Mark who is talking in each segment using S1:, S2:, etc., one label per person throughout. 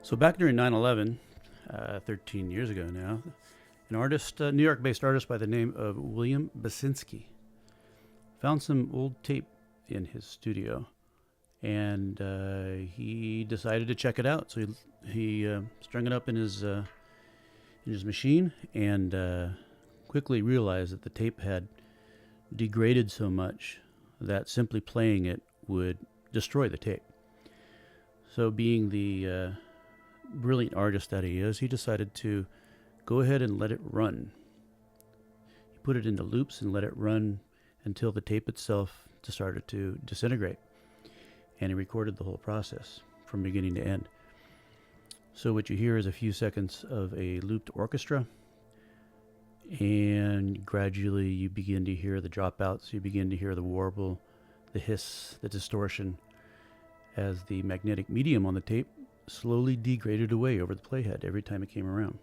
S1: So back during 9/11, 13 years ago now, an artist, New York-based artist by the name of William Basinski, found some old tape in his studio, and he decided to check it out. So he strung it up in his machine, and quickly realized that the tape had degraded so much that simply playing it would destroy the tape. So being the brilliant artist that he is, he decided to go ahead and let it run. He put it into loops and let it run until the tape itself started to disintegrate. And he recorded the whole process from beginning to end. So what you hear is a few seconds of a looped orchestra, and gradually you begin to hear the dropouts, you begin to hear the warble, the hiss, the distortion, as the magnetic medium on the tape slowly degraded away over the playhead every time it came around.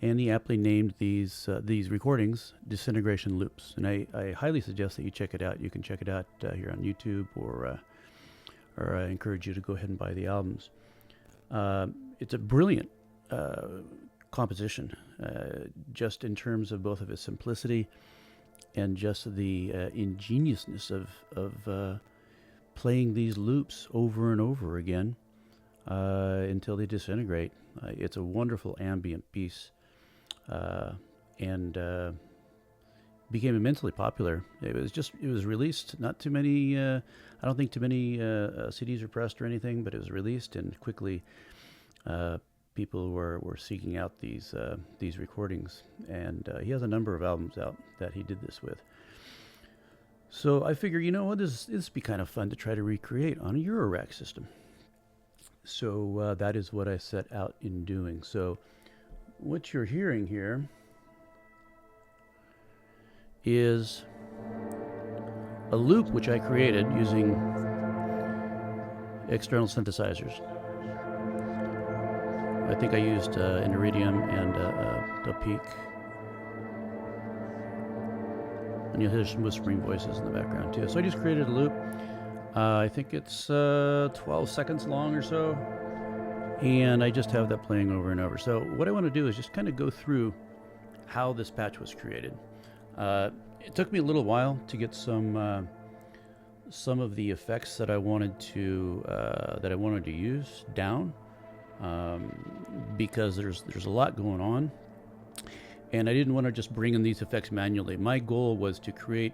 S1: And he aptly named these recordings disintegration loops. And I highly suggest that you check it out. You can check it out here on YouTube, or I encourage you to go ahead and buy the albums. It's a brilliant composition, just in terms of both of its simplicity and just the ingeniousness of playing these loops over and over again until they disintegrate. It's a wonderful ambient piece, and became immensely popular. It was released. Not too many. I don't think too many CDs were pressed or anything, but it was released, and quickly people were seeking out these recordings. And he has a number of albums out that he did this with. So I figure, you know what, this would be kind of fun to try to recreate on a Eurorack system. So that is what I set out in doing. So what you're hearing here is a loop which I created using external synthesizers. I think I used an Iridium and a Peak. And you'll hear some whispering voices in the background too. So I just created a loop. I think it's 12 seconds long or so. And I just have that playing over and over. So what I want to do is just kind of go through how this patch was created. It took me a little while to get some of the effects that I wanted to use down, because there's a lot going on. And I didn't want to just bring in these effects manually. My goal was to create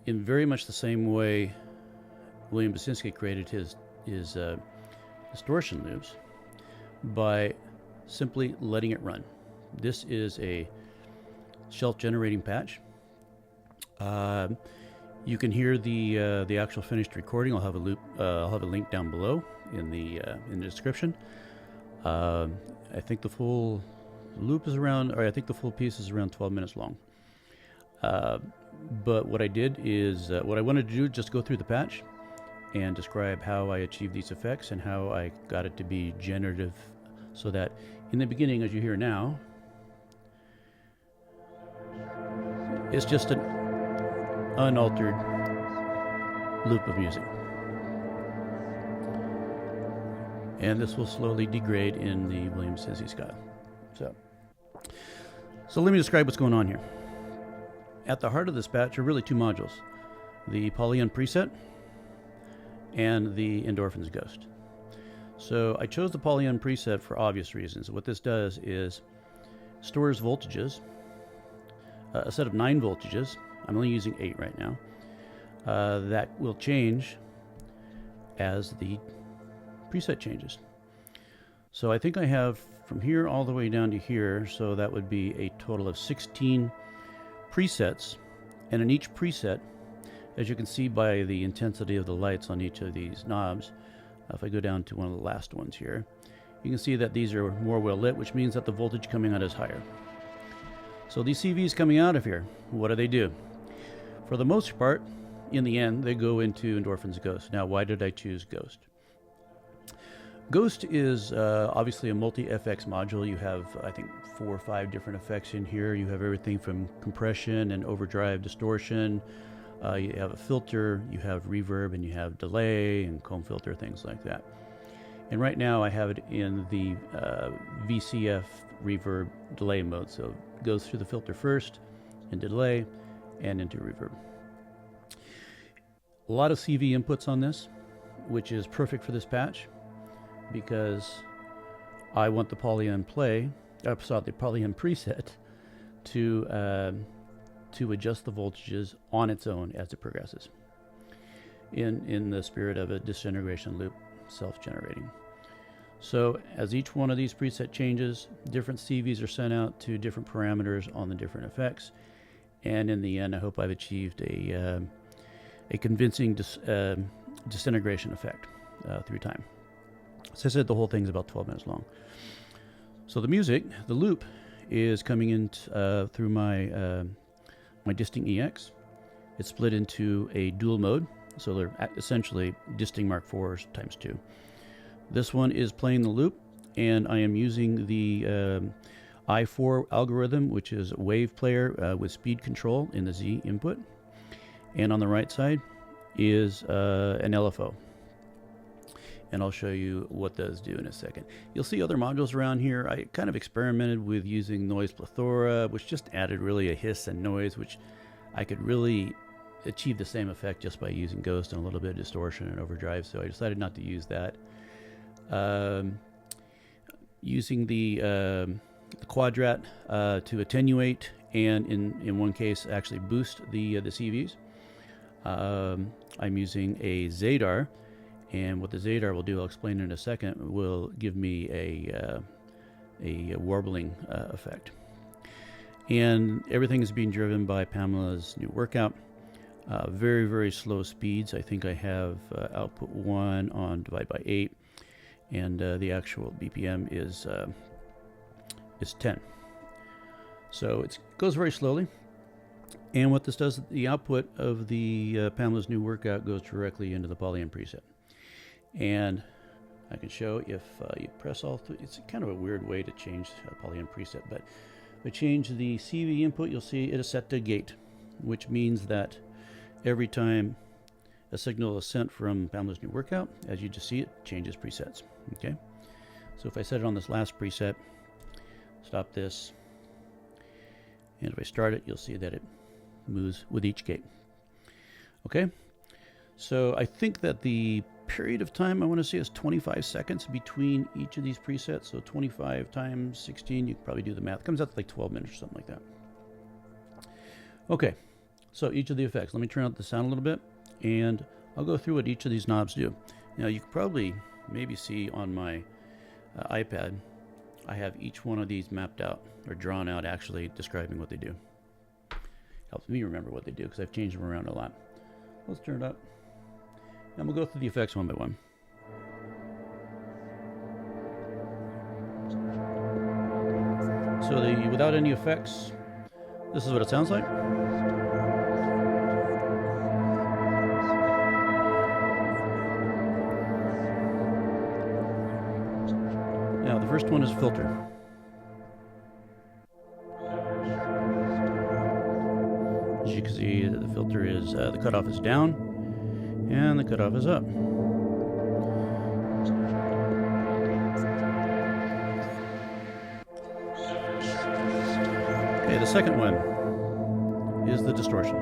S1: in very much the same way William Basinski created his distortion loops, by simply letting it run. This is a self-generating patch. You can hear the actual finished recording. I'll have a loop. I'll have a link down below in the description. I think the full loop is around, or I think the full piece is around 12 minutes long. But what I did is, what I wanted to do, just go through the patch and describe how I achieved these effects and how I got it to be generative, so that in the beginning, as you hear now, it's just an unaltered loop of music. And this will slowly degrade in the William Basinski style. So let me describe what's going on here. At the heart of this patch are really two modules: the Polyend Preset and the Endorphins Ghost. So I chose the Polyend Preset for obvious reasons. What this does is stores voltages, a set of 9 voltages. I'm only using 8 right now. That will change as the preset changes. So I think I have from here all the way down to here, so that would be a total of 16 presets. And in each preset, as you can see by the intensity of the lights on each of these knobs, if I go down to one of the last ones here, you can see that these are more well lit, which means that the voltage coming out is higher. So these CVs coming out of here, what do? For the most part, in the end, they go into Endorphins Ghost. Now, why did I choose Ghost? Ghost is obviously a multi-FX module. You have, I think, 4 or 5 different effects in here. You have everything from compression and overdrive distortion. You have a filter, you have reverb, and you have delay and comb filter, things like that. And right now I have it in the VCF reverb delay mode. So it goes through the filter first, into delay, and into reverb. A lot of CV inputs on this, which is perfect for this patch because I want the Polyend Preset to adjust the voltages on its own as it progresses, in the spirit of a disintegration loop, self-generating. So as each one of these preset changes, different CVs are sent out to different parameters on the different effects, and in the end I hope I've achieved a convincing disintegration effect through time. As I said, the whole thing's about 12 minutes long. So the music, the loop, is coming in through my my Disting EX. It's split into a dual mode, so they're essentially Disting Mark IVs times 2. This one is playing the loop, and I am using the i4 algorithm, which is a wave player with speed control in the Z input. And on the right side is an LFO. And I'll show you what those do in a second. You'll see other modules around here. I kind of experimented with using noise plethora, which just added really a hiss and noise, which I could really achieve the same effect just by using ghost and a little bit of distortion and overdrive, so I decided not to use that. Using the Quadratt to attenuate and in one case actually boost the CVs. I'm using a Zadar, and what the Zadar will do, I'll explain in a second, will give me a warbling effect. And everything is being driven by Pam's New Workout. Very, very slow speeds. I think I have output 1 on divide by 8, and the actual BPM is 10. So it goes very slowly. And what this does, the output of the Pam's New Workout goes directly into the Polyend Preset. And I can show if you press all through, it's kind of a weird way to change Polyend Preset, but if I change the CV input, you'll see it is set to gate, which means that every time a signal is sent from Pam's New Workout, as you just see, it changes presets. Okay, so if I set it on this last preset, stop this, and if I start it, you'll see that it moves with each gate. Okay, so I think that the period of time I want to see is 25 seconds between each of these presets. So 25 times 16, you can probably do the math. It comes out to like 12 minutes or something like that. Okay, so each of the effects. Let me turn up the sound a little bit, and I'll go through what each of these knobs do. Now you can probably maybe see on my iPad, I have each one of these mapped out or drawn out, actually describing what they do. Helps me remember what they do because I've changed them around a lot. Let's turn it up. And we'll go through the effects one by one. So without any effects, this is what it sounds like. Now the first one is filter. As you can see, the filter is, the cutoff is down, and the cutoff is up. Okay, the second one is the distortion.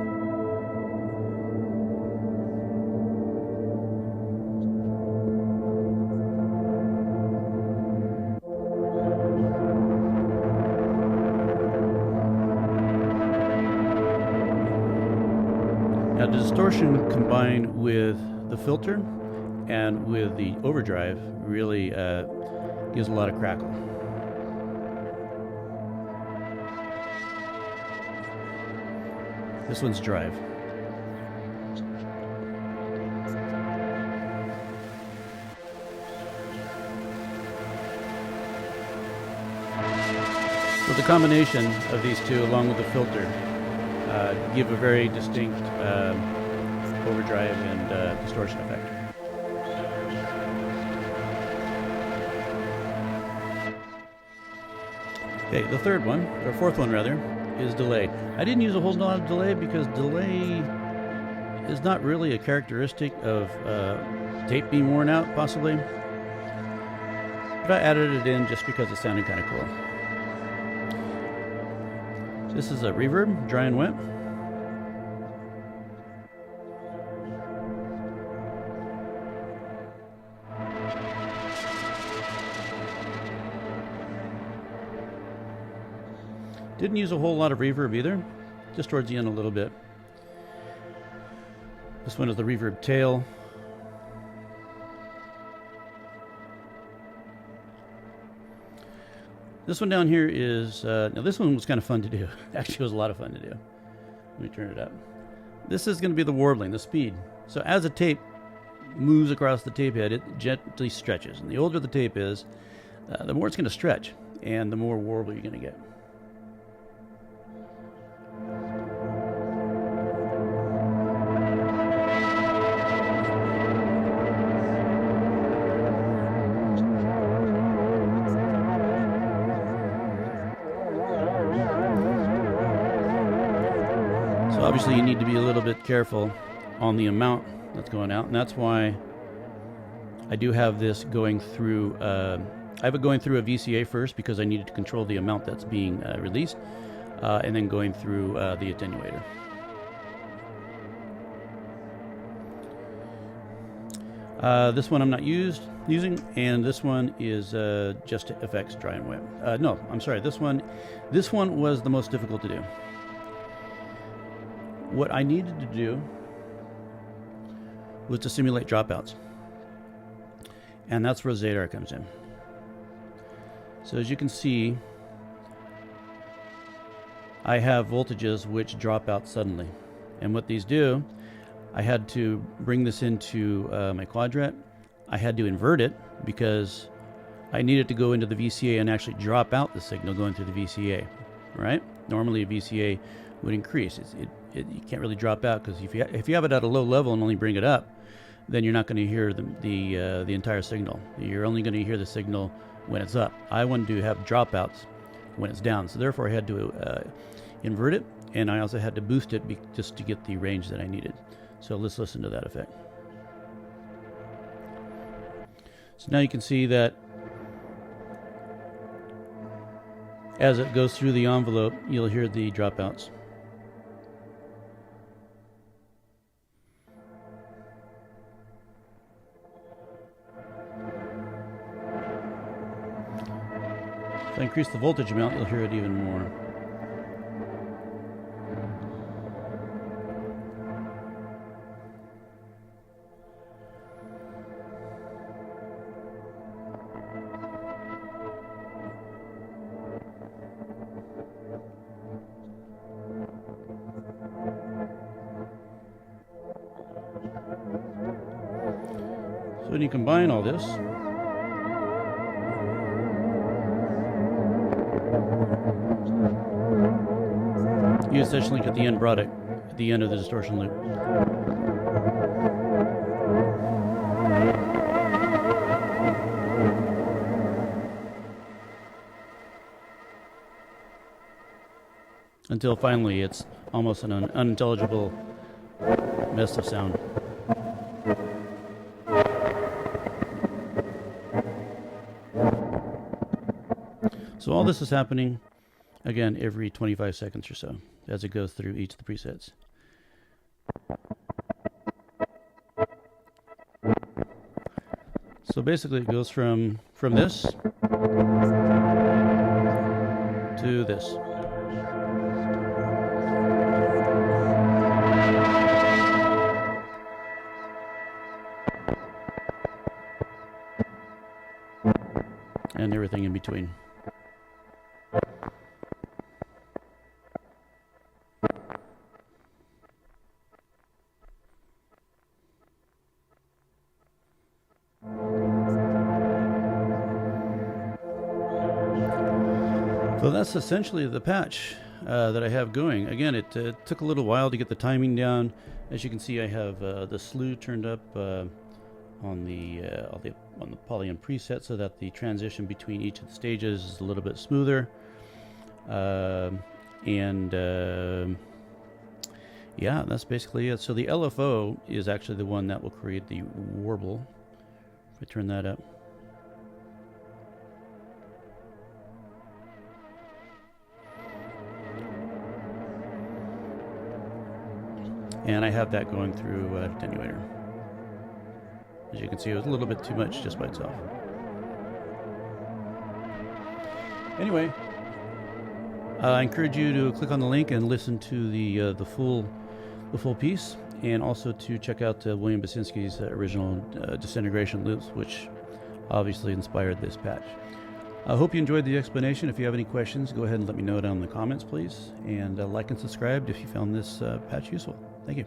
S1: Now, the distortion combined with the filter and with the overdrive really gives a lot of crackle. This one's drive. So the combination of these two, along with the filter, give a very distinct overdrive and distortion effect. Okay, the third one, or fourth one rather, is delay. I didn't use a whole lot of delay because delay is not really a characteristic of tape being worn out, possibly. but I added it in just because it sounded kind of cool. This is a reverb, dry and wet. Didn't use a whole lot of reverb either, just towards the end a little bit. This one is the reverb tail. This one down here is, now this one was kind of fun to do. Actually, it was a lot of fun to do. Let me turn it up. This is going to be the warbling, the speed. So as the tape moves across the tape head, it gently stretches. And the older the tape is, the more it's going to stretch, and the more warble you're going to get. So obviously you need to be a little bit careful on the amount that's going out, and that's why I do have this going through, I have it going through a VCA first because I needed to control the amount that's being released, and then going through the attenuator. This one I'm not using, and this one is just effects dry and wet. No, I'm sorry, this one was the most difficult to do. What I needed to do was to simulate dropouts, and that's where Zadar comes in. So as you can see, I have voltages which drop out suddenly, and what these do, I had to bring this into my Quadratt. I had to invert it because I needed to go into the VCA and actually drop out the signal going through the VCA, right? Normally a VCA would increase. You can't really drop out because if you have it at a low level and only bring it up, then you're not going to hear the entire signal. You're only going to hear the signal when it's up. I wanted to have dropouts when it's down, so therefore I had to invert it, and I also had to boost it just to get the range that I needed. So let's listen to that effect. So now you can see that as it goes through the envelope, you'll hear the dropouts. If I increase the voltage amount, you'll hear it even more. So when you combine all this, you essentially get the end product at the end of the distortion loop. Until finally it's almost an unintelligible mess of sound. So all this is happening, again, every 25 seconds or so as it goes through each of the presets. So basically it goes from this to this. And everything in between. So that's essentially the patch that I have going. Again, it took a little while to get the timing down. As you can see, I have the slew turned up on the Polyend Preset so that the transition between each of the stages is a little bit smoother. Yeah, that's basically it. So the LFO is actually the one that will create the warble. If I turn that up. and I have that going through attenuator. As you can see, it was a little bit too much just by itself. Anyway, I encourage you to click on the link and listen to the full piece, and also to check out William Basinski's original disintegration loops, which obviously inspired this patch. I hope you enjoyed the explanation. If you have any questions, go ahead and let me know down in the comments, please. And like and subscribe if you found this patch useful. Thank you.